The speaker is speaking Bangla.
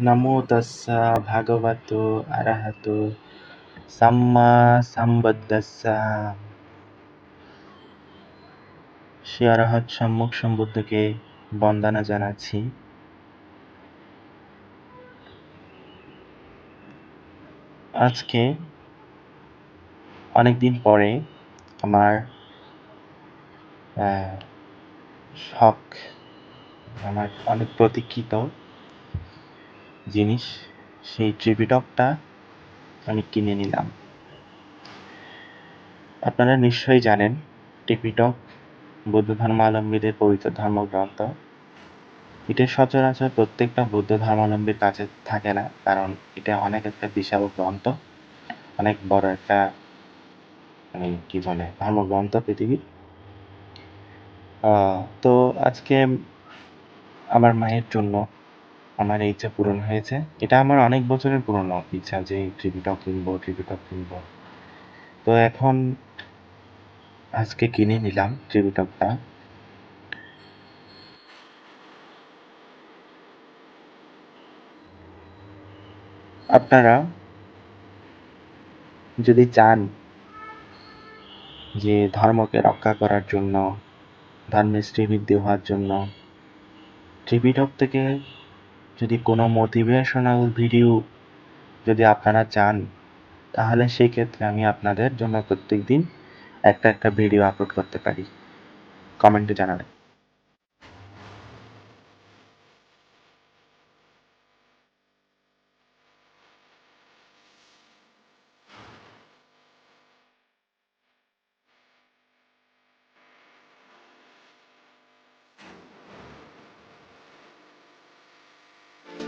নমো তাস্সা ভাগবতো আরহাতো সাম্মা সাম্বুদ্দাস্সা। সে অরহৎ সম্মুখ সম্বুদ্ধকে বন্দনা জানাচ্ছি। আজকে অনেকদিন পরে আমার শখ, আমার অনেক প্রতীক্ষিত জিনিস, সেই ত্রিপিটকটা আমি কিনে নিলাম। আপনারা নিশ্চয়ই জানেন ত্রিপিটক বৌদ্ধ ধর্মাবলম্বীদের পবিত্র ধর্মগ্রন্থ। এটা সচরাচর প্রত্যেকটা বৌদ্ধ ধর্মাবলম্বীর কাছে থাকে না, কারণ এটা অনেক একটা বিশাল গ্রন্থ, অনেক বড় একটা ধর্মগ্রন্থ পৃথিবীর। তো আজকে আমার মায়ের জন্য আমার এই ইচ্ছা পূরণ হয়েছে। এটা আমার অনেক বছরের পুরনো ইচ্ছা যে ত্রিপিটক কিনবো। তো এখন আজকে কিনে নিলাম ত্রিপিটকটা। আপনারা যদি চান যে ধর্মকে রক্ষা করার জন্য, ধর্মের শ্রীবৃদ্ধি হওয়ার জন্য, ত্রিপিটক থেকে যদি কোনো মোটিভেশনাল ভিডিও যদি আপনারা চান, তাহলে সেই ক্ষেত্রে আমি আপনাদের জন্য প্রত্যেকদিন একটা ভিডিও আপলোড করতে পারি। কমেন্টে জানাবেন।